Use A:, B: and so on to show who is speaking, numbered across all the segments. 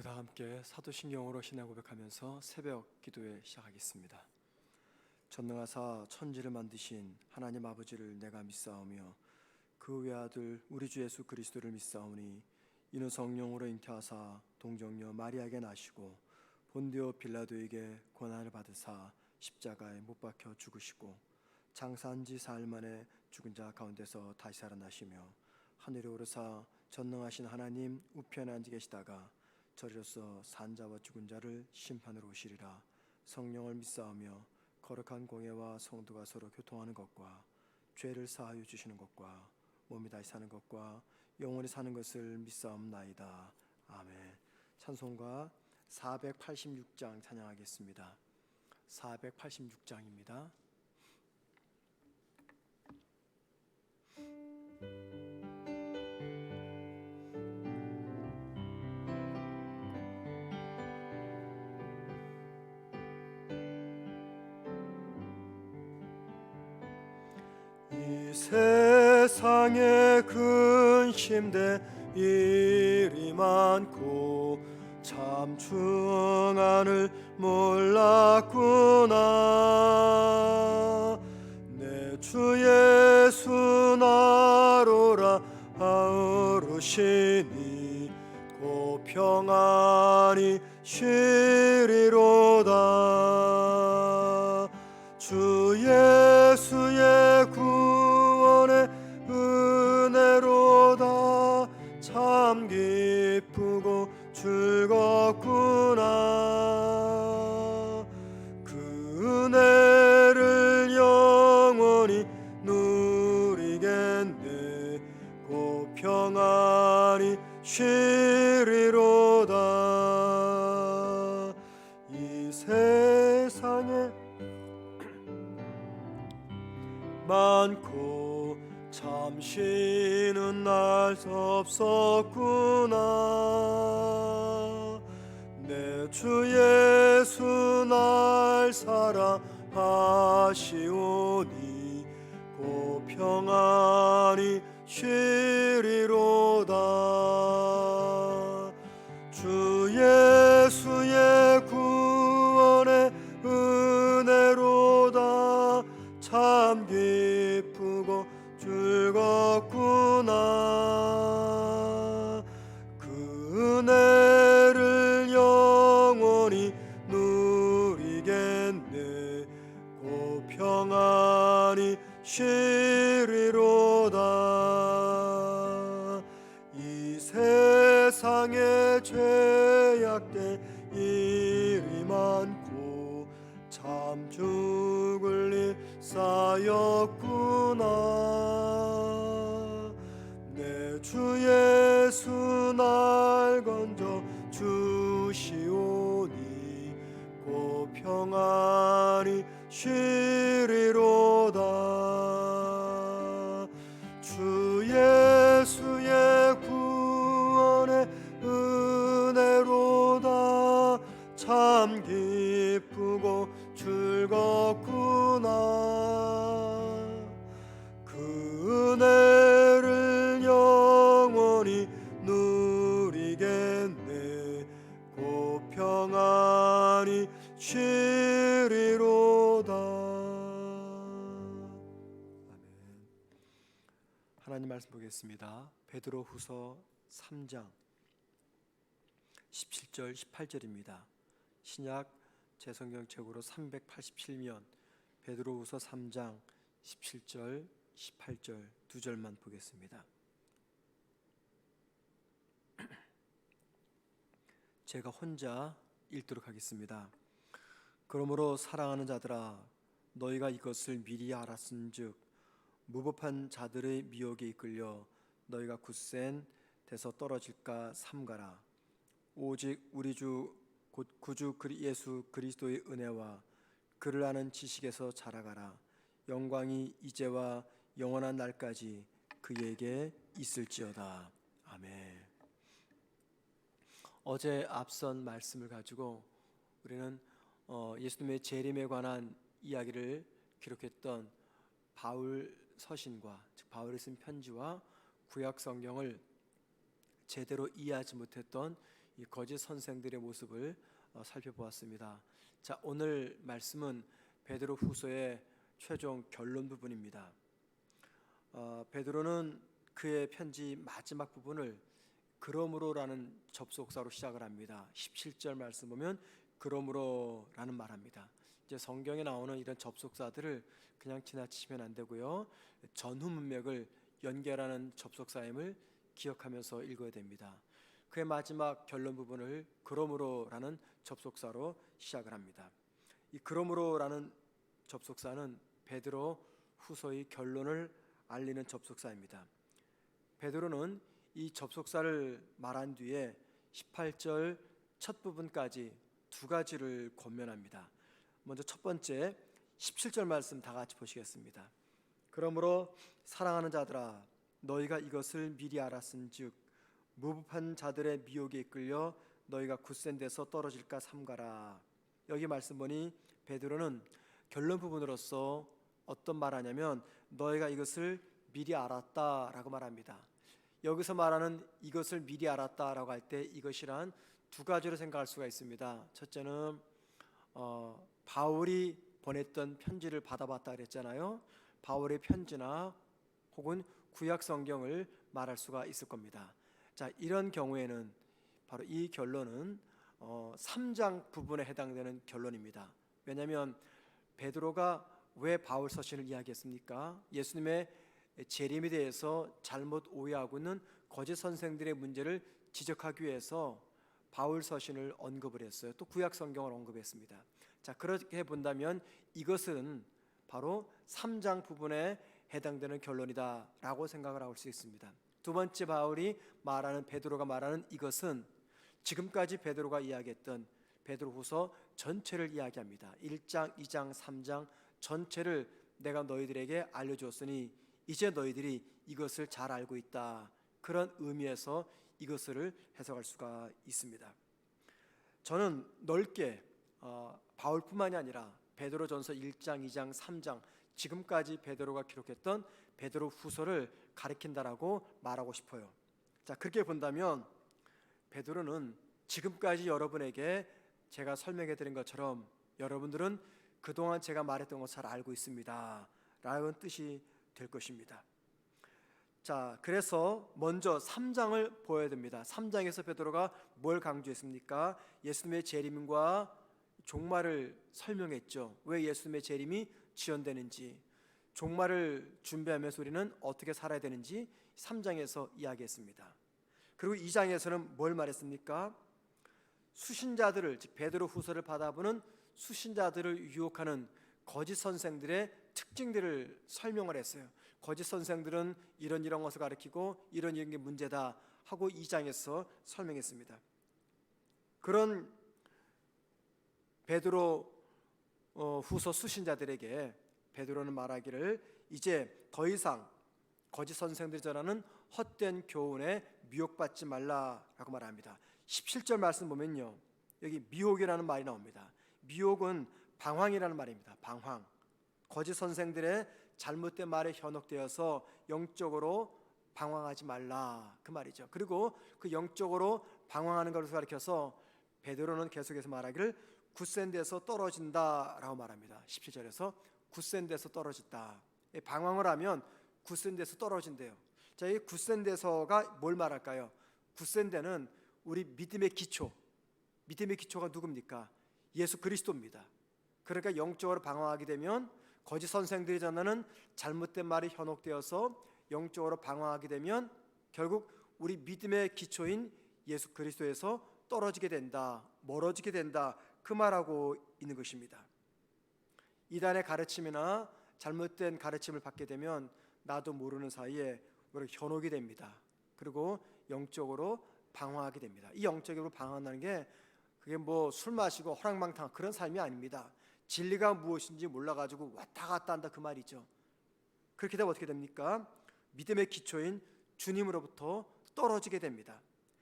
A: 우리 다 함께 사도신경으로 신앙 고백하면서 새벽 기도에 시작하겠습니다. 전능하사 천지를 만드신 하나님 아버지를 내가 믿사오며 그 외아들 우리 주 예수 그리스도를 믿사오니 이는 성령으로 잉태하사 동정녀 마리아에게 나시고 본디오 빌라도에게 고난을 받으사 십자가에 못 박혀 죽으시고 장사한 지 사흘 만에 죽은 자 가운데서 다시 살아나시며 하늘에 오르사 전능하신 하나님 우편에 앉아 계시다가 저리로서 산자와 죽은 자를 심판으로 오시리라. 성령을 믿사오며 거룩한 공예와 성도가 서로 교통하는 것과 죄를 사하여 주시는 것과 몸이 다시 사는 것과 영원히 사는 것을 믿사옵나이다. 아멘. 찬송가 486장 찬양하겠습니다. 486장입니다. 이 세상에 근심돼 일이 많고 참 중한을 몰랐구나. 내 주 예수 나로라 아우르시니 곧 평안히 쉬리로다. 주 예수의 구원의 은혜로다. 참 기쁘고 즐겁구나. 그 은혜를 영원히 누리겠네. 곧 평안히 쉬리로다. 이 세상에 많고 참시는 날 수 없었구나. 내 주 예수 날 사랑하시오니 곧 평안히 쉬리로다. 주 예수의 구원의 은혜로다. 참 기쁘고 즐겁구나. 그 은혜를 영원히 누리겠네. 곧 평안히 쉬리로다. 이 세상에 죄악된 일이 많고 참 죽을 일 쌓였구나. 내 주 예수 날 건져 주시오니 곧 평안히 쉬리로다. 주 예수의 구원의 은혜로다. 참 기쁘고 즐겁구나. 그 은혜를 영원히 누리겠네. 곧 평안히 쉬리로다. 아멘. 하나님 말씀 보겠습니다. 베드로후서 3장 17절 18절입니다. 신약 재성경책으로 387면 베드로후서 3장 17절 18절 두 절만 보겠습니다. 제가 혼자 읽도록 하겠습니다. 그러므로 사랑하는 자들아, 너희가 이것을 미리 알았은즉 무법한 자들의 미혹에 이끌려 너희가 굳센 데서 떨어질까 삼가라. 오직 우리 주 곧 구주 예수 그리스도의 은혜와 그를 아는 지식에서 자라가라. 영광이 이제와 영원한 날까지 그에게 있을지어다. 아멘. 어제 앞선 말씀을 가지고 우리는 예수님의 재림에 관한 이야기를 기록했던 바울 서신과, 즉 바울이 쓴 편지와 구약 성경을 제대로 이해하지 못했던 이 거짓 선생들의 모습을 살펴보았습니다. 자, 오늘 말씀은 베드로 후서의 최종 결론 부분입니다. 베드로는 그의 편지 마지막 부분을 그러므로라는 접속사로 시작을 합니다. 17절 말씀 보면 그러므로라는 말합니다. 이제 성경에 나오는 이런 접속사들을 그냥 지나치시면 안 되고요. 전후 문맥을 연결하는 접속사임을 기억하면서 읽어야 됩니다. 그의 마지막 결론 부분을 그러므로라는 접속사로 시작을 합니다. 이 그러므로라는 접속사는 베드로 후서의 결론을 알리는 접속사입니다. 베드로는 이 접속사를 말한 뒤에 18절 첫 부분까지 두 가지를 권면합니다. 먼저 첫 번째 17절 말씀 다 같이 보시겠습니다. 그러므로 사랑하는 자들아 너희가 이것을 미리 알았은즉 무법한 자들의 미혹에 이끌려 너희가 굳센 데서 떨어질까 삼가라. 여기 말씀 보니 베드로는 결론 부분으로서 어떤 말하냐면 너희가 이것을 미리 알았다라고 말합니다. 여기서 말하는 이것을 미리 알았다라고 할 때 이것이란 두 가지로 생각할 수가 있습니다. 첫째는 바울이 보냈던 편지를 받아봤다 그랬잖아요. 바울의 편지나 혹은 구약 성경을 말할 수가 있을 겁니다. 자, 이런 경우에는 바로 이 결론은 3장 부분에 해당되는 결론입니다. 왜냐하면 베드로가 왜 바울 서신을 이야기했습니까? 예수님의 재림에 대해서 잘못 오해하고 있는 거짓 선생들의 문제를 지적하기 위해서 바울 서신을 언급을 했어요. 또 구약 성경을 언급했습니다. 자, 그렇게 본다면 이것은 바로 3장 부분에 해당되는 결론이다라고 생각을 할 수 있습니다. 두 번째 베드로가 말하는 이것은 지금까지 베드로가 이야기했던 베드로후서 전체를 이야기합니다. 1장, 2장, 3장 전체를 내가 너희들에게 알려주었으니 이제 너희들이 이것을 잘 알고 있다. 그런 의미에서 이것을 해석할 수가 있습니다. 저는 넓게 바울뿐만이 아니라 베드로전서 1장, 2장, 3장 지금까지 베드로가 기록했던 베드로 후서를 가리킨다라고 말하고 싶어요. 자, 그렇게 본다면 베드로는 지금까지 여러분에게 제가 설명해 드린 것처럼 여러분들은 그동안 제가 말했던 것 잘 알고 있습니다 라는 뜻이 될 것입니다. 자, 그래서 먼저 3장을 보여야 됩니다. 3장에서 베드로가 뭘 강조했습니까? 예수님의 재림과 종말을 설명했죠. 왜 예수님의 재림이 지연되는지, 종말을 준비하면서 우리는 어떻게 살아야 되는지 3장에서 이야기했습니다. 그리고 2장에서는 뭘 말했습니까? 수신자들을, 즉 베드로 후서를 받아보는 수신자들을 유혹하는 거짓 선생들의 특징들을 설명을 했어요. 거짓 선생들은 이런 것을 가르치고 이런 게 문제다 하고 2장에서 설명했습니다. 그런 베드로 후서 수신자들에게 베드로는 말하기를 이제 더 이상 거짓 선생들이 전하는 헛된 교훈에 미혹받지 말라라고 말합니다. 17절 말씀 보면요, 여기 미혹이라는 말이 나옵니다. 미혹은 방황이라는 말입니다. 방황. 거짓 선생들의 잘못된 말에 현혹되어서 영적으로 방황하지 말라 그 말이죠. 그리고 그 영적으로 방황하는 것을 가리켜서 베드로는 계속해서 말하기를 굳센 데서 떨어진다라고 말합니다. 17절에서 굳센 데서 떨어졌다. 방황을 하면 굳센 데서 떨어진대요. 자, 이 굳센 데서가 뭘 말할까요? 굳센 데는 우리 믿음의 기초. 믿음의 기초가 누굽니까? 예수 그리스도입니다. 그러니까 영적으로 방황하게 되면 거짓 선생들이 전하는 잘못된 말이 현혹되어서 영적으로 방황하게 되면 결국 우리 믿음의 기초인 예수 그리스도에서 떨어지게 된다, 멀어지게 된다 그 말하고 있는 것입니다. 이단의 가르침이나 잘못된 가르침을 받게 되면 나도 모르는 사이에 우리가 현혹이 됩니다. 그리고 영적으로 방황하게 됩니다. 이 영적으로 방황한다는 게 그게 뭐 술 마시고 허랑방탕 그런 삶이 아닙니다. 진리가 무엇인지 몰라가지고 왔다 갔다 한다 그 말이죠. 그렇게 되면 어떻게 됩니까? 믿음의 기초인 주님으로부터 떨어지게 됩니다.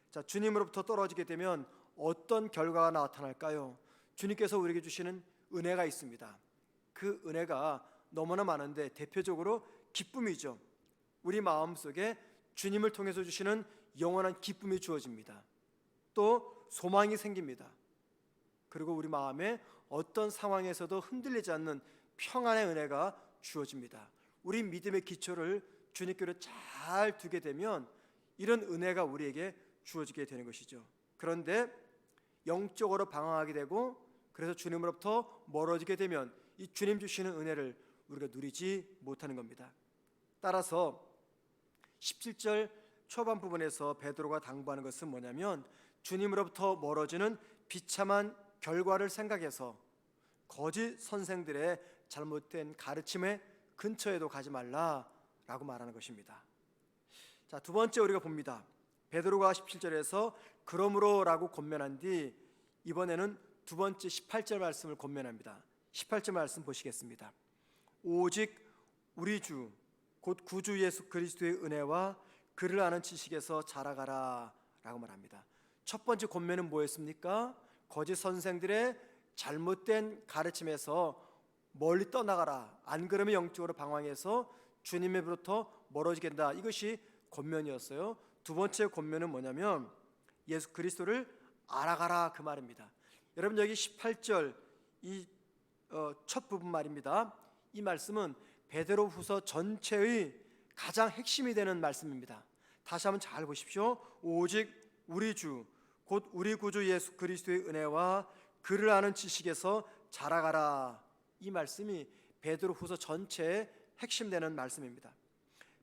A: 자, 주님으로부터 떨어지게 되면 어떤 결과가 나타날까요? 주님께서 우리에게 주시는 은혜가 있습니다. 그 은혜가 너무나 많은데 대표적으로 기쁨이죠. 우리 마음속에 주님을 통해서 주시는 영원한 기쁨이 주어집니다. 또 소망이 생깁니다. 그리고 우리 마음에 어떤 상황에서도 흔들리지 않는 평안의 은혜가 주어집니다. 우리 믿음의 기초를 주님께로 잘 두게 되면 이런 은혜가 우리에게 주어지게 되는 것이죠. 그런데 영적으로 방황하게 되고 그래서 주님으로부터 멀어지게 되면 이 주님 주시는 은혜를 우리가 누리지 못하는 겁니다. 따라서 17절 초반 부분에서 베드로가 당부하는 것은 뭐냐면 주님으로부터 멀어지는 비참한 결과를 생각해서 거짓 선생들의 잘못된 가르침의 근처에도 가지 말라라고 말하는 것입니다. 자, 두 번째 우리가 봅니다. 베드로가 17절에서 그러므로라고 권면한 뒤 이번에는 두 번째 18절 말씀을 권면합니다. 18절 말씀 보시겠습니다. 오직 우리 주 곧 구주 예수 그리스도의 은혜와 그를 아는 지식에서 자라가라 라고 말합니다. 첫 번째 권면은 뭐였습니까? 거짓 선생들의 잘못된 가르침에서 멀리 떠나가라. 안 그러면 영적으로 방황해서 주님으로부터 멀어지게 된다. 이것이 권면이었어요. 두 번째 권면은 뭐냐면 예수 그리스도를 알아가라 그 말입니다. 여러분 여기 18절 이 첫 부분 말입니다. 이 말씀은 베드로후서 전체의 가장 핵심이 되는 말씀입니다. 다시 한번 잘 보십시오. 오직 우리 주 곧 우리 구주 예수 그리스도의 은혜와 그를 아는 지식에서 자라가라. 이 말씀이 베드로후서 전체의 핵심되는 말씀입니다.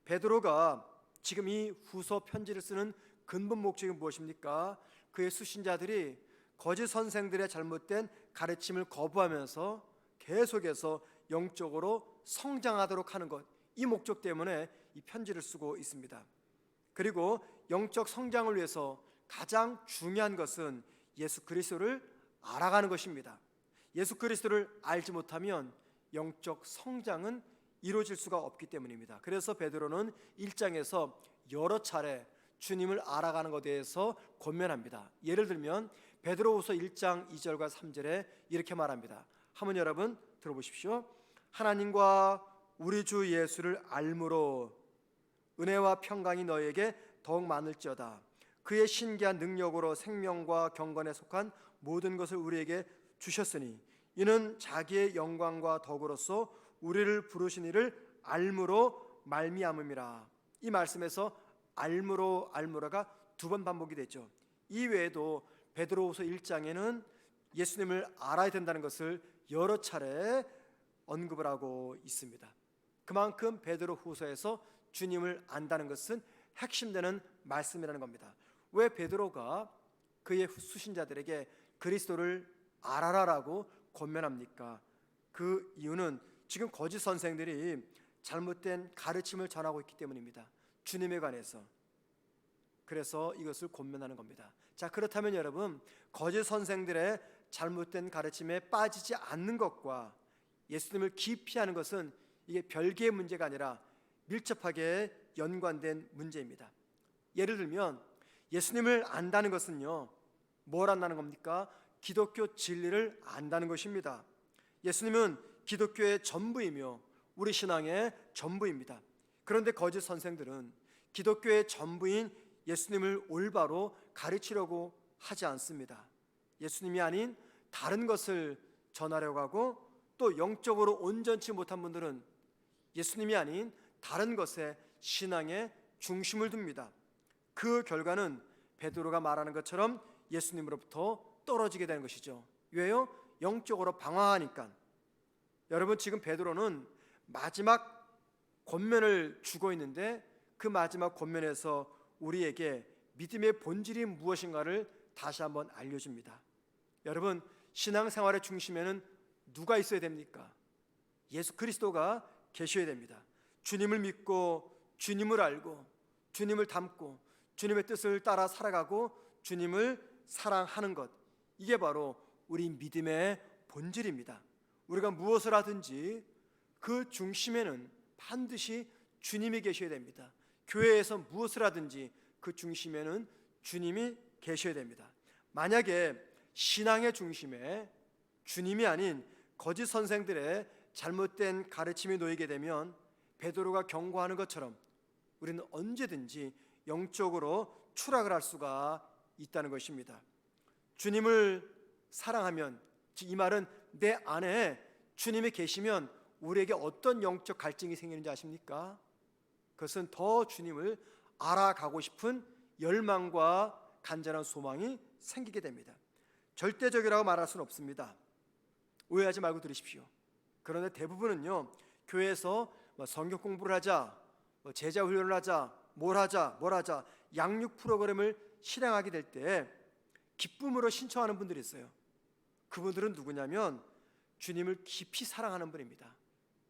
A: 베드로가 지금 이 후서 편지를 쓰는 근본 목적이 무엇입니까? 그의 수신자들이 거짓 선생들의 잘못된 가르침을 거부하면서 계속해서 영적으로 성장하도록 하는 것, 이 목적 때문에 이 편지를 쓰고 있습니다. 그리고 영적 성장을 위해서 가장 중요한 것은 예수 그리스도를 알아가는 것입니다. 예수 그리스도를 알지 못하면 영적 성장은 이루어질 수가 없기 때문입니다. 그래서 베드로는 1장에서 여러 차례 주님을 알아가는 것에 대해서 권면합니다. 예를 들면 베드로후서 1장 2절과 3절에 이렇게 말합니다. 한번 여러분 들어보십시오. 하나님과 우리 주 예수를 알므로 은혜와 평강이 너에게 더욱 많을지어다. 그의 신기한 능력으로 생명과 경건에 속한 모든 것을 우리에게 주셨으니 이는 자기의 영광과 덕으로서 우리를 부르신 이를 알므로 말미암음이라. 이 말씀에서 알므로가 두 번 반복이 되죠. 이 외에도 베드로후서 1장에는 예수님을 알아야 된다는 것을 여러 차례 언급을 하고 있습니다. 그만큼 베드로후서에서 주님을 안다는 것은 핵심되는 말씀이라는 겁니다. 왜 베드로가 그의 수신자들에게 그리스도를 알아라라고 권면합니까? 그 이유는 지금 거짓 선생들이 잘못된 가르침을 전하고 있기 때문입니다. 주님에 관해서. 그래서 이것을 권면하는 겁니다. 자, 그렇다면 여러분, 거짓 선생들의 잘못된 가르침에 빠지지 않는 것과 예수님을 기피하는 것은 이게 별개의 문제가 아니라 밀접하게 연관된 문제입니다. 예를 들면 예수님을 안다는 것은요, 뭘 안다는 겁니까? 기독교 진리를 안다는 것입니다. 예수님은 기독교의 전부이며 우리 신앙의 전부입니다. 그런데 거짓 선생들은 기독교의 전부인 예수님을 올바로 가르치려고 하지 않습니다. 예수님이 아닌 다른 것을 전하려고 하고 또 영적으로 온전치 못한 분들은 예수님이 아닌 다른 것에 신앙의 중심을 둡니다. 그 결과는 베드로가 말하는 것처럼 예수님으로부터 떨어지게 되는 것이죠. 왜요? 영적으로 방황하니까. 여러분, 지금 베드로는 마지막 권면을 주고 있는데 그 마지막 권면에서 우리에게 믿음의 본질이 무엇인가를 다시 한번 알려줍니다. 여러분, 신앙생활의 중심에는 누가 있어야 됩니까? 예수 그리스도가 계셔야 됩니다. 주님을 믿고 주님을 알고 주님을 닮고 주님의 뜻을 따라 살아가고 주님을 사랑하는 것, 이게 바로 우리 믿음의 본질입니다. 우리가 무엇을 하든지 그 중심에는 반드시 주님이 계셔야 됩니다. 교회에서 무엇을 하든지 그 중심에는 주님이 계셔야 됩니다. 만약에 신앙의 중심에 주님이 아닌 거짓 선생들의 잘못된 가르침이 놓이게 되면 베드로가 경고하는 것처럼 우리는 언제든지 영적으로 추락을 할 수가 있다는 것입니다. 주님을 사랑하면, 즉 이 말은 내 안에 주님이 계시면 우리에게 어떤 영적 갈증이 생기는지 아십니까? 그것은 더 주님을 알아가고 싶은 열망과 간절한 소망이 생기게 됩니다. 절대적이라고 말할 수는 없습니다. 오해하지 말고 들으십시오. 그런데 대부분은요, 교회에서 성경 공부를 하자, 제자 훈련을 하자, 뭘 하자 양육 프로그램을 실행하게 될 때 기쁨으로 신청하는 분들이 있어요. 그분들은 누구냐면 주님을 깊이 사랑하는 분입니다.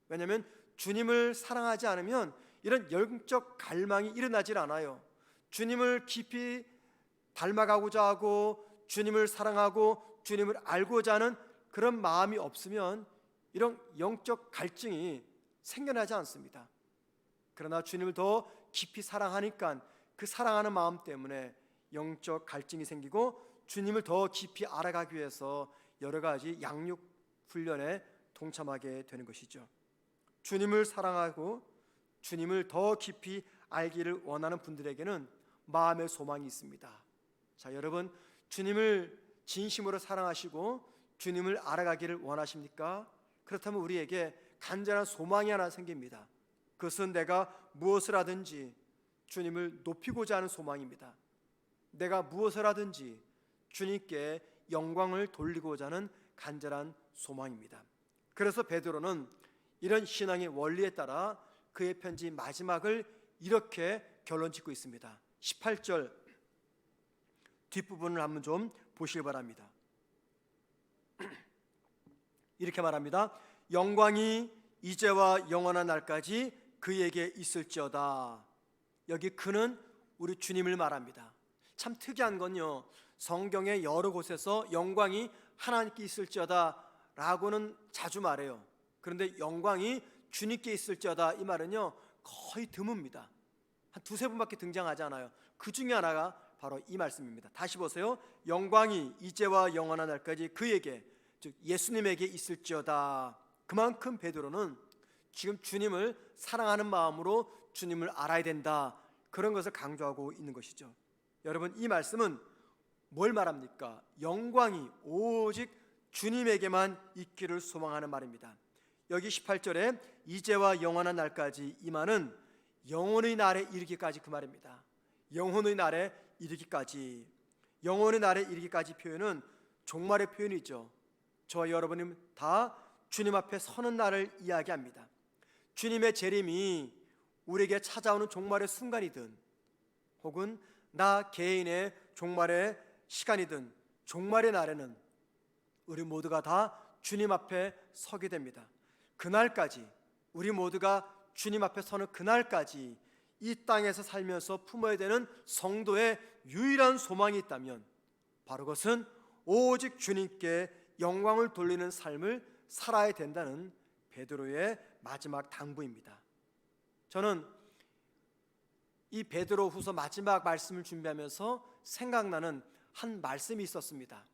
A: 왜냐하면 주님을 사랑하지 않으면 이런 영적 갈망이 일어나질 않아요. 주님을 깊이 닮아가고자 하고 주님을 사랑하고 주님을 알고자 하는 그런 마음이 없으면 이런 영적 갈증이 생겨나지 않습니다. 그러나 주님을 더 깊이 사랑하니까 그 사랑하는 마음 때문에 영적 갈증이 생기고 주님을 더 깊이 알아가기 위해서 여러 가지 양육 훈련에 동참하게 되는 것이죠. 주님을 사랑하고 주님을 더 깊이 알기를 원하는 분들에게는 마음의 소망이 있습니다. 자, 여러분, 주님을 진심으로 사랑하시고 주님을 알아가기를 원하십니까? 그렇다면 우리에게 간절한 소망이 하나 생깁니다. 그것은 내가 무엇을 하든지 주님을 높이고자 하는 소망입니다. 내가 무엇을 하든지 주님께 영광을 돌리고자 하는 간절한 소망입니다. 그래서 베드로는 이런 신앙의 원리에 따라 그의 편지 마지막을 이렇게 결론 짓고 있습니다. 18절 뒷부분을 한번 좀 보시기 바랍니다. 이렇게 말합니다. 영광이 이제와 영원한 날까지 그에게 있을지어다. 여기 그는 우리 주님을 말합니다. 참 특이한 건요, 성경의 여러 곳에서 영광이 하나님께 있을지어다 라고는 자주 말해요. 그런데 영광이 주님께 있을지어다 이 말은요 거의 드뭅니다. 한 두세 번밖에 등장하지 않아요. 그 중에 하나가 바로 이 말씀입니다. 다시 보세요. 영광이 이제와 영원한 날까지 그에게, 즉 예수님에게 있을지어다. 그만큼 베드로는 지금 주님을 사랑하는 마음으로 주님을 알아야 된다, 그런 것을 강조하고 있는 것이죠. 여러분, 이 말씀은 뭘 말합니까? 영광이 오직 주님에게만 있기를 소망하는 말입니다. 여기 18절에 이제와 영원한 날까지, 이 말은 영혼의 날에 이르기까지 그 말입니다. 영혼의 날에 이르기까지. 영혼의 날에 이르기까지 표현은 종말의 표현이죠. 저와 여러분이 다 주님 앞에 서는 날을 이야기합니다. 주님의 재림이 우리에게 찾아오는 종말의 순간이든 혹은 나 개인의 종말의 시간이든 종말의 날에는 우리 모두가 다 주님 앞에 서게 됩니다. 그날까지, 우리 모두가 주님 앞에 서는 그날까지 이 땅에서 살면서 품어야 되는 성도의 유일한 소망이 있다면 바로 그것은 오직 주님께 영광을 돌리는 삶을 살아야 된다는 베드로의 마지막 당부입니다. 저는 이 베드로 후서 마지막 말씀을 준비하면서 생각나는 한 말씀이 있었습니다.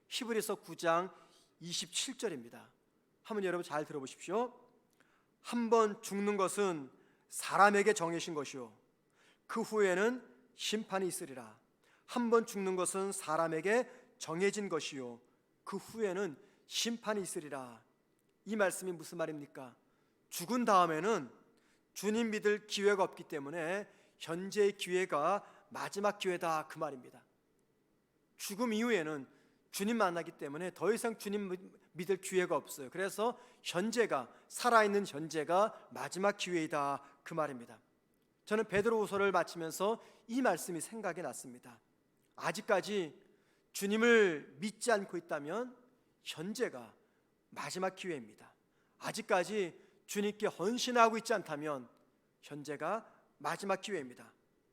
A: 히브리서 9장 27절입니다. 한번 여러분 잘 들어보십시오. 한 번 죽는 것은 사람에게 정해진 것이요 그 후에는 심판이 있으리라. 한 번 죽는 것은 사람에게 정해진 것이요 그 후에는 심판이 있으리라. 이 말씀이 무슨 말입니까? 죽은 다음에는 주님 믿을 기회가 없기 때문에 현재의 기회가 마지막 기회다, 그 말입니다. 죽음 이후에는 주님 만나기 때문에 더 이상 주님 믿을 기회가 없어요. 그래서 현재가, 살아있는 현재가 마지막 기회이다, 그 말입니다. 저는 베드로후서를 마치면서 이 말씀이 생각이 났습니다. 아직까지 주님을 믿지 않고 있다면 현재가 마지막 기회입니다. 아직까지 주님께 헌신하고 있지 않다면 현재가 마지막 기회입니다.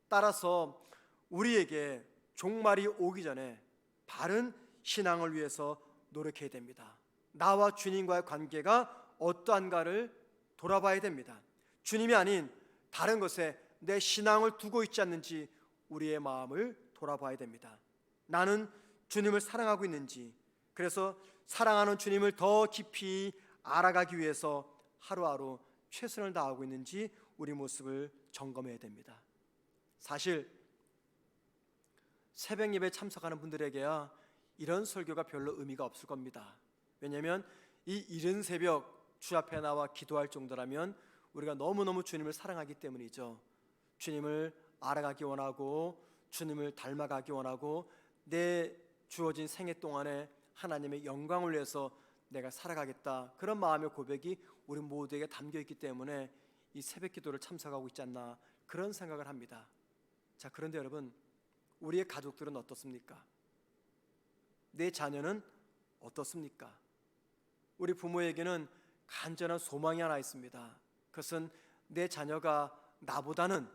A: 따라서 우리에게 종말이 오기 전에 바른 신앙을 위해서 노력해야 됩니다. 나와 주님과의 관계가 어떠한가를 돌아봐야 됩니다. 주님이 아닌 다른 것에 내 신앙을 두고 있지 않는지 우리의 마음을 돌아봐야 됩니다. 나는 주님을 사랑하고 있는지, 그래서 사랑하는 주님을 더 깊이 알아가기 위해서 하루하루 최선을 다하고 있는지 우리 모습을 점검해야 됩니다. 사실 새벽 예배에 참석하는 분들에게야 이런 설교가 별로 의미가 없을 겁니다. 왜냐하면 이 이른 새벽 주 앞에 나와 기도할 정도라면 우리가 너무너무 주님을 사랑하기 때문이죠. 주님을 알아가기 원하고 주님을 닮아가기 원하고 내 주어진 생애 동안에 하나님의 영광을 위해서 내가 살아가겠다, 그런 마음의 고백이 우리 모두에게 담겨있기 때문에 이 새벽 기도를 참석하고 있지 않나, 그런 생각을 합니다. 자, 그런데 여러분, 우리의 가족들은 어떻습니까? 내 자녀는 어떻습니까? 우리 부모에게는 간절한 소망이 하나 있습니다. 그것은 내 자녀가 나보다는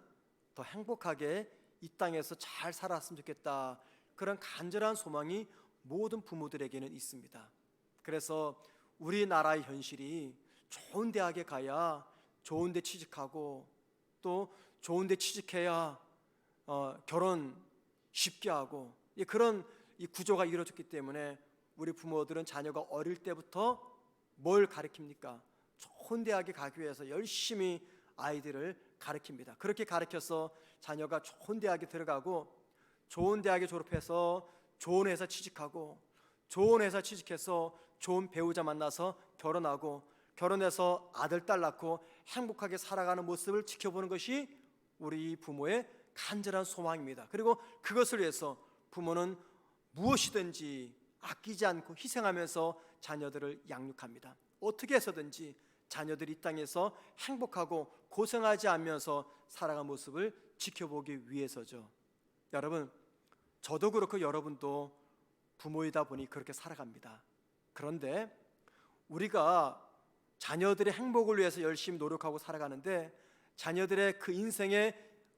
A: 더 행복하게 이 땅에서 잘 살았으면 좋겠다, 그런 간절한 소망이 모든 부모들에게는 있습니다. 그래서 우리나라의 현실이 좋은 대학에 가야 좋은 데 취직하고, 또 좋은 데 취직해야 결혼 쉽게 하고, 그런 이 구조가 이루어졌기 때문에 우리 부모들은 자녀가 어릴 때부터 뭘 가르칩니까? 좋은 대학에 가기 위해서 열심히 아이들을 가르칩니다. 그렇게 가르쳐서 자녀가 좋은 대학에 들어가고, 좋은 대학에 졸업해서 좋은 회사 취직하고, 좋은 회사 취직해서 좋은 배우자 만나서 결혼하고, 결혼해서 아들 딸 낳고 행복하게 살아가는 모습을 지켜보는 것이 우리 부모의 간절한 소망입니다. 그리고 그것을 위해서 부모는 무엇이든지 아끼지 않고 희생하면서 자녀들을 양육합니다. 어떻게 해서든지 자녀들이 이 땅에서 행복하고 고생하지 않으면서 살아가는 모습을 지켜보기 위해서죠. 여러분, 저도 그렇고 여러분도 부모이다 보니 그렇게 살아갑니다. 그런데 우리가 자녀들의 행복을 위해서 열심히 노력하고 살아가는데, 자녀들의 그 인생의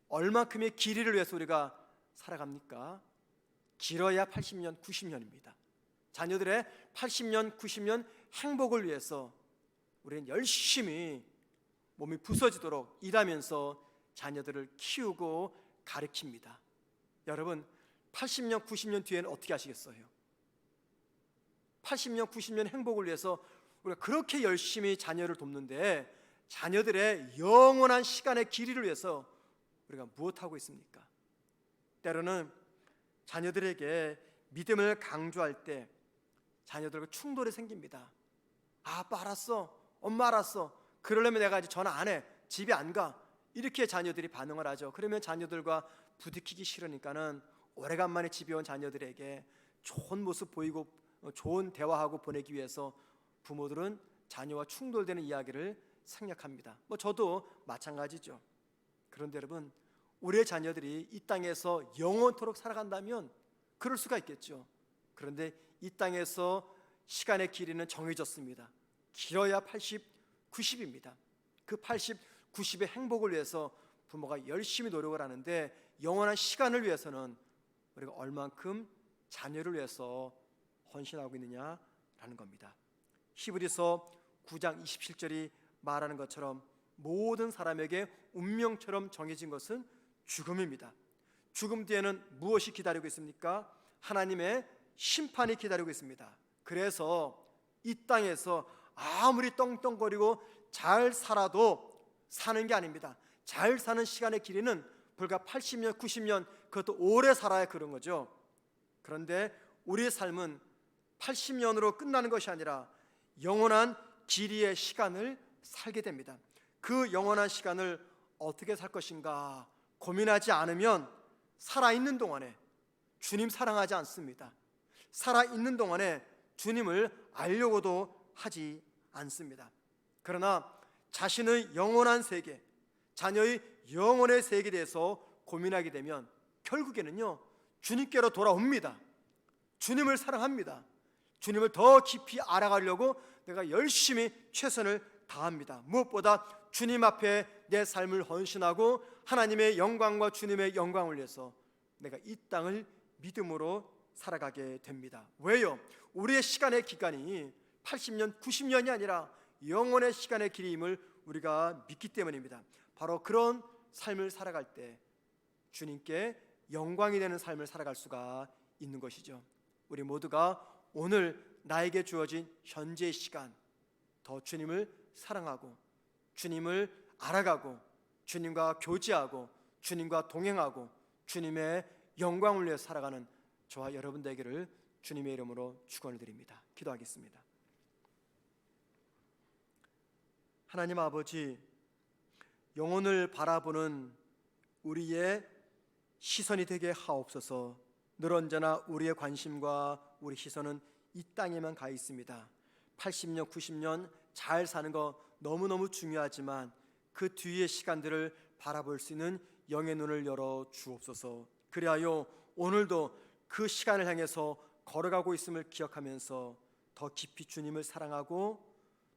A: 얼만큼의 길이를 위해서 우리가 살아갑니까? 길어야 80년, 90년입니다. 자녀들의 80년, 90년 행복을 위해서 우리는 열심히 몸이 부서지도록 일하면서 자녀들을 키우고 가르칩니다. 여러분, 80년, 90년 뒤에는 어떻게 하시겠어요? 80년, 90년 행복을 위해서 우리가 그렇게 열심히 자녀를 돕는데, 자녀들의 영원한 시간의 길이를 위해서 우리가 무엇하고 있습니까? 때로는 자녀들에게 믿음을 강조할 때 자녀들과 충돌이 생깁니다. 아빠 알았어, 엄마 알았어, 그러려면 내가 이제 전화 안 해, 집에 안 가, 이렇게 자녀들이 반응을 하죠. 그러면 자녀들과 부딪히기 싫으니까는 오래간만에 집에 온 자녀들에게 좋은 모습 보이고 좋은 대화하고 보내기 위해서 부모들은 자녀와 충돌되는 이야기를 생략합니다. 저도 마찬가지죠. 그런데 여러분, 우리의 자녀들이 이 땅에서 영원토록 살아간다면 그럴 수가 있겠죠. 그런데 이 땅에서 시간의 길이는 정해졌습니다. 길어야 80, 90입니다. 그 80, 90의 행복을 위해서 부모가 열심히 노력을 하는데, 영원한 시간을 위해서는 우리가 얼만큼 자녀를 위해서 헌신하고 있느냐라는 겁니다. 히브리서 9장 27절이 말하는 것처럼 모든 사람에게 운명처럼 정해진 것은 죽음입니다. 죽음 뒤에는 무엇이 기다리고 있습니까? 하나님의 심판이 기다리고 있습니다. 그래서 이 땅에서 아무리 떵떵거리고 잘 살아도 사는 게 아닙니다. 잘 사는 시간의 길이는 불과 80년, 90년, 그것도 오래 살아야 그런 거죠. 그런데 우리의 삶은 80년으로 끝나는 것이 아니라 영원한 길이의 시간을 살게 됩니다. 그 영원한 시간을 어떻게 살 것인가 고민하지 않으면 살아있는 동안에 주님 사랑하지 않습니다. 살아있는 동안에 주님을 알려고도 하지 않습니다. 그러나 자신의 영원한 세계, 자녀의 영혼의 세계에 대해서 고민하게 되면 결국에는요, 주님께로 돌아옵니다. 주님을 사랑합니다. 주님을 더 깊이 알아가려고 내가 열심히 최선을 다합니다. 무엇보다 주님 앞에 내 삶을 헌신하고 하나님의 영광과 주님의 영광을 위해서 내가 이 땅을 믿음으로 살아가게 됩니다. 왜요? 우리의 시간의 기간이 80년, 90년이 아니라 영원의 시간의 길이임을 우리가 믿기 때문입니다. 바로 그런 삶을 살아갈 때 주님께 영광이 되는 삶을 살아갈 수가 있는 것이죠. 우리 모두가 오늘 나에게 주어진 현재의 시간 더 주님을 사랑하고 주님을 알아가고 주님과 교제하고 주님과 동행하고 주님의 영광을 위해 살아가는 저와 여러분 되기를 주님의 이름으로 축원을 드립니다. 기도하겠습니다. 하나님 아버지, 영혼을 바라보는 우리의 시선이 되게 하옵소서. 늘 언제나 우리의 관심과 우리 시선은 이 땅에만 가 있습니다. 80년, 90년 잘 사는 거 너무너무 중요하지만 그 뒤의 시간들을 바라볼 수 있는 영의 눈을 열어 주옵소서. 그리하여 오늘도 그 시간을 향해서 걸어가고 있음을 기억하면서 더 깊이 주님을 사랑하고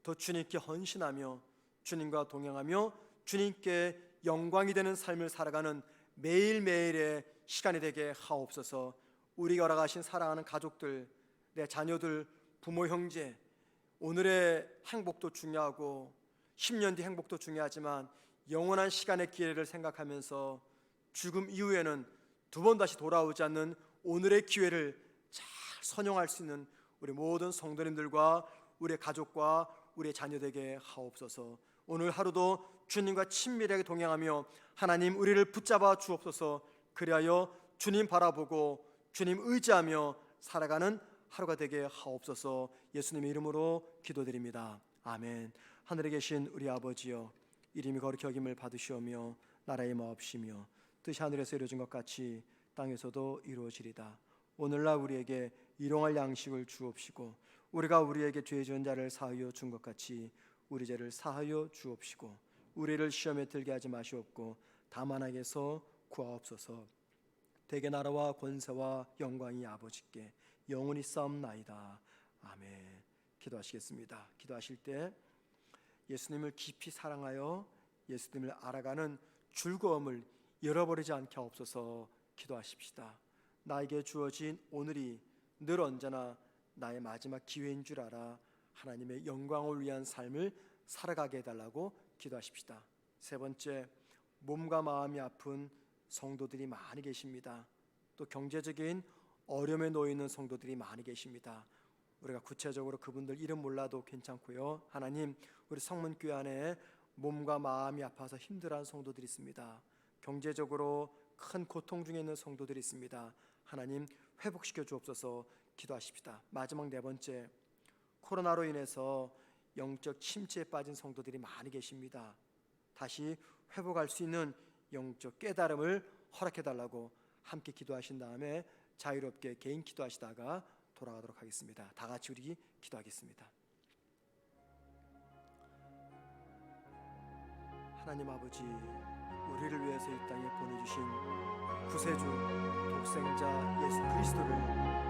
A: 더 주님께 헌신하며 주님과 동행하며 주님께 영광이 되는 삶을 살아가는 매일매일의 시간이 되게 하옵소서. 우리가 허락하신 사랑하는 가족들, 내 자녀들, 부모, 형제, 오늘의 행복도 중요하고 10년 뒤 행복도 중요하지만 영원한 시간의 기회를 생각하면서 죽음 이후에는 두 번 다시 돌아오지 않는 오늘의 기회를 잘 선용할 수 있는 우리 모든 성도님들과 우리의 가족과 우리의 자녀되게 하옵소서. 오늘 하루도 주님과 친밀하게 동행하며 하나님 우리를 붙잡아 주옵소서. 그리하여 주님 바라보고 주님 의지하며 살아가는 하루가 되게 하옵소서. 예수님의 이름으로 기도드립니다. 아멘. 하늘에 계신 우리 아버지여, 이름이 거룩히 여김을 받으시오며 나라의 마옵시며 뜻이 하늘에서 이루어진 것 같이 땅에서도 이루어지리다. 오늘날 우리에게 일용할 양식을 주옵시고 우리가 우리에게 죄 지은 자를 사하여 준 것 같이 우리 죄를 사하여 주옵시고 우리를 시험에 들게 하지 마시옵고 다만 악에서 구하옵소서. 대개 나라와 권세와 영광이 아버지께 영원히 싸움나이다. 아멘. 기도하시겠습니다. 기도하실 때 예수님을 깊이 사랑하여 예수님을 알아가는 즐거움을 잃어버리지 않게 하옵소서. 기도하십시다. 나에게 주어진 오늘이 늘 언제나 나의 마지막 기회인 줄 알아 하나님의 영광을 위한 삶을 살아가게 해달라고 기도하십시다. 세 번째, 몸과 마음이 아픈 성도들이 많이 계십니다. 또 경제적인 어려움에 놓여 있는 성도들이 많이 계십니다. 우리가 구체적으로 그분들 이름 몰라도 괜찮고요. 하나님, 우리 성문교회 안에 몸과 마음이 아파서 힘들어하는 성도들이 있습니다. 경제적으로 큰 고통 중에 있는 성도들이 있습니다. 하나님 회복시켜 주옵소서. 기도하십시다. 마지막 네 번째, 코로나로 인해서 영적 침체에 빠진 성도들이 많이 계십니다. 다시 회복할 수 있는 영적 깨달음을 허락해 달라고 함께 기도하신 다음에 자유롭게 개인 기도하시다가 돌아가도록 하겠습니다. 다 같이 우리 기도하겠습니다. 하나님 아버지, 우리를 위해서 이 땅에 보내주신 구세주 독생자 예수 그리스도를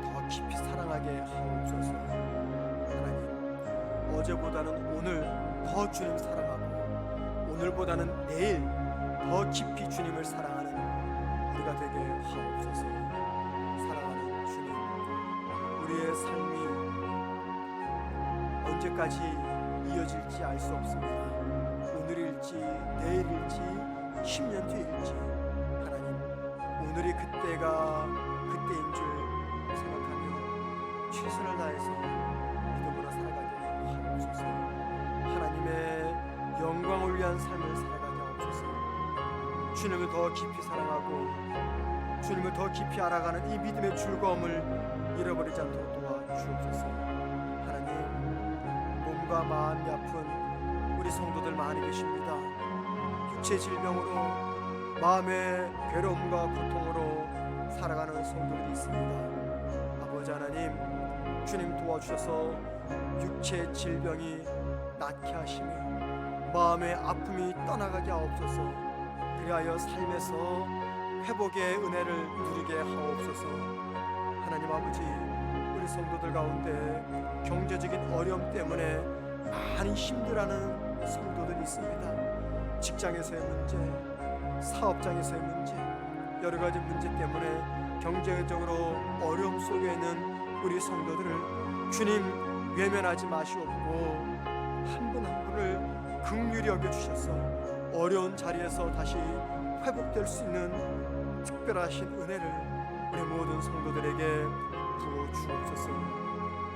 A: 더 깊이 사랑하게 하옵소서. 하나님, 어제보다는 오늘 더 주님 사랑하고 오늘보다는 내일 더 깊이 주님을 사랑하는 우리가 되게 하옵소서. 사랑하는 주님, 우리의 삶이 언제까지 이어질지 알 수 없습니다. 오늘일지 내일일지 10년 뒤일지 하나님, 오늘이 그때인 줄 생각하며 최선을 다해서 믿음으로 살아가게 하옵소서. 하나님의 영광을 위한 삶을 살아가게 하옵소서. 주님을 더 깊이 사랑하고 주님을 더 깊이 알아가는 이 믿음의 즐거움을 잃어버리지 않도록 도와주옵소서. 하나님, 몸과 마음이 아픈 우리 성도들 많이 계십니다. 육체 질병으로 마음의 괴로움과 고통으로 살아가는 성도들이 있습니다. 아버지 하나님, 주님 도와주셔서 육체의 질병이 낫게 하시며 마음의 아픔이 떠나가게 하옵소서. 그리하여 삶에서 회복의 은혜를 누리게 하옵소서. 하나님 아버지, 우리 성도들 가운데 경제적인 어려움 때문에 많이 힘들어하는 성도들이 있습니다. 직장에서의 문제, 사업장에서의 문제, 여러 가지 문제 때문에 경제적으로 어려움 속에 있는 우리 성도들을 주님 외면하지 마시옵고 한 분 한 분을 긍휼히 여겨주셔서 어려운 자리에서 다시 회복될 수 있는 특별하신 은혜를 우리 모든 성도들에게 부어주옵소서.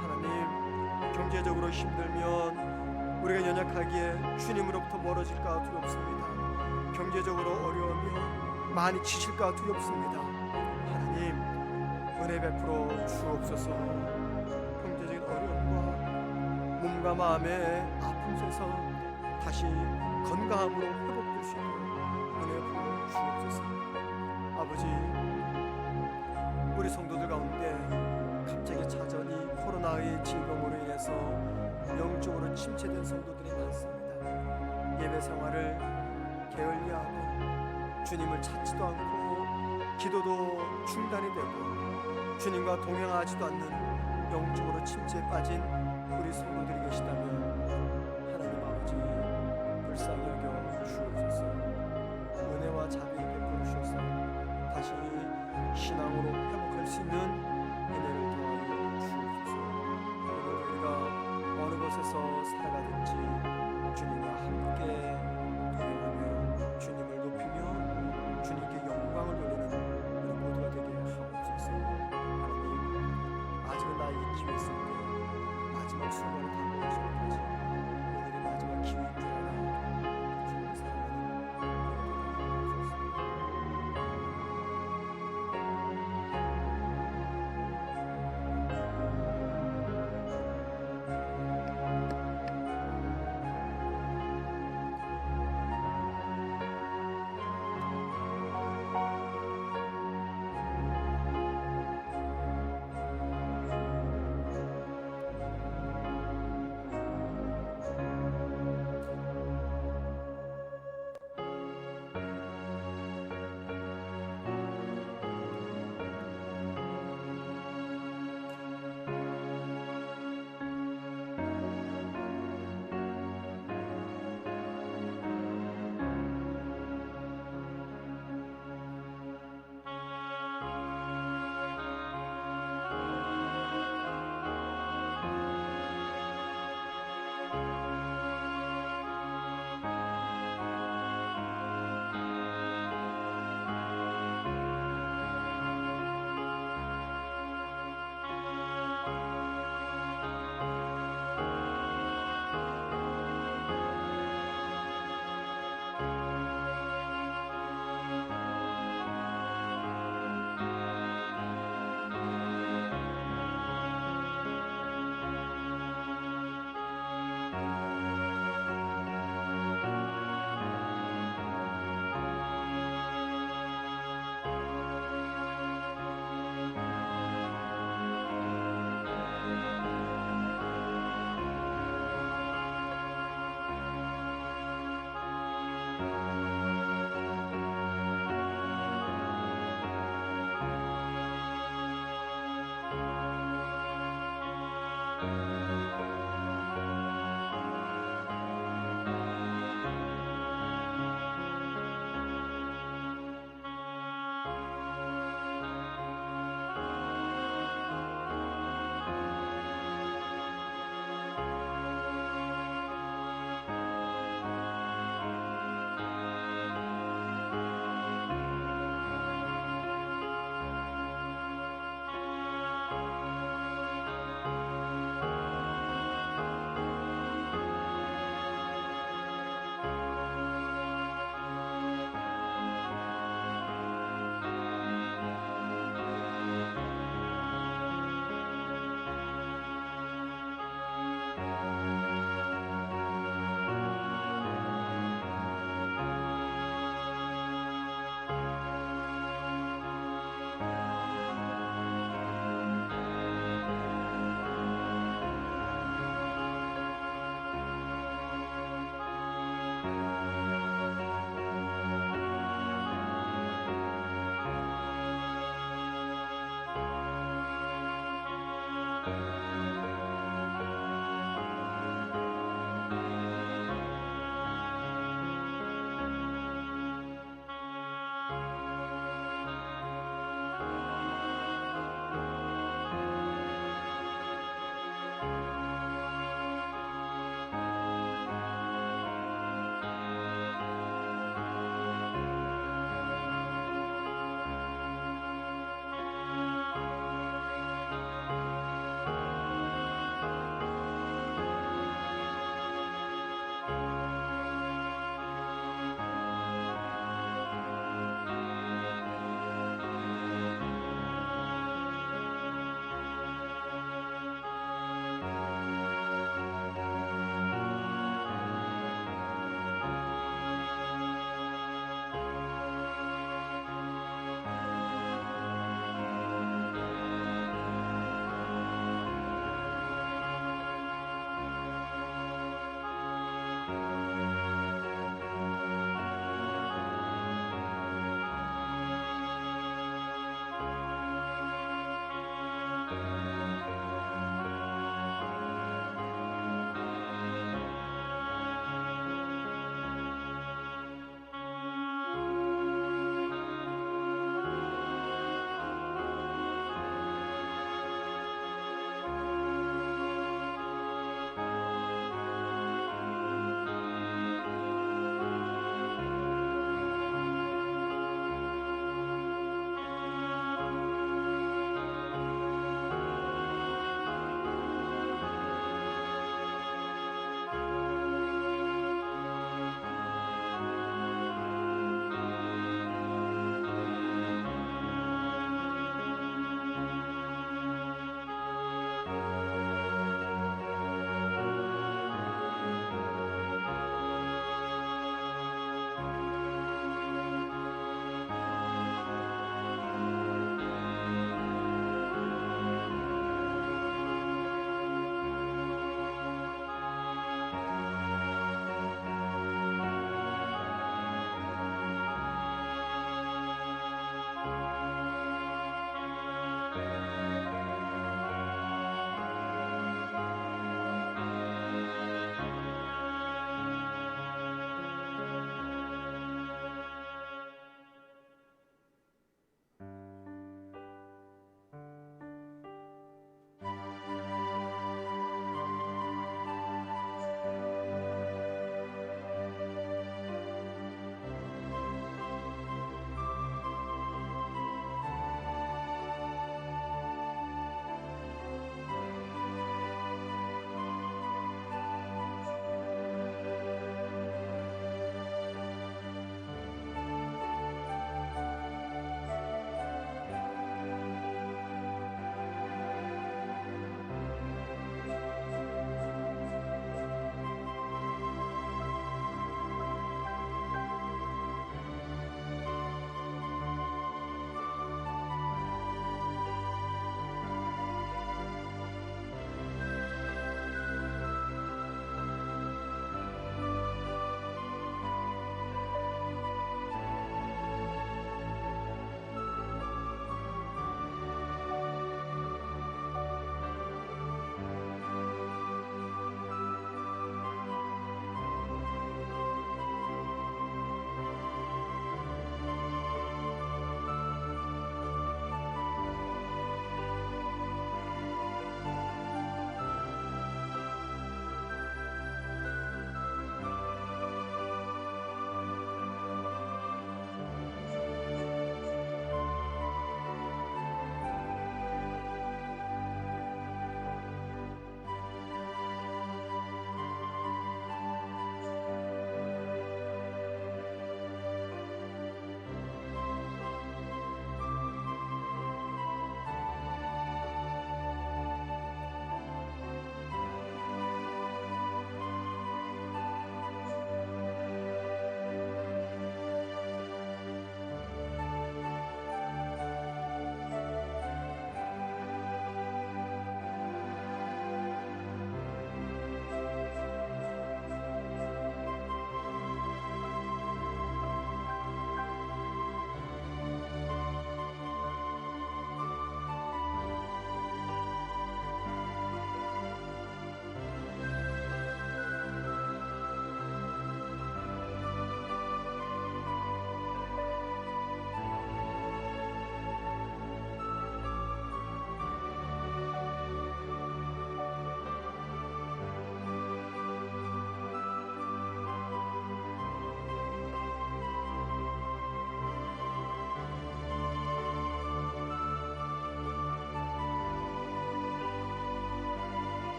A: 하나님, 경제적으로 힘들면 우리가 연약하기에 주님으로부터 멀어질까 두렵습니다. 경제적으로 어려우면 많이 지칠까 두렵습니다. 하나님, 은혜 베풀어 주옵소서. 경제적인 어려움과 몸과 마음의 아픔에서 다시 건강함으로 회복될 수 있도록 은혜 베풀어 주옵소서. 아버지, 우리 성도들 가운데 갑자기 찾아온 이 코로나의 질병으로 인해서 영적으로 침체된 성도들이 많습니다. 예배 생활을 게을리하고 주님을 찾지도 않고 기도도 중단이 되고 주님과 동행하지도 않는 영적으로 침체에 빠진 우리 성도들이 계시다면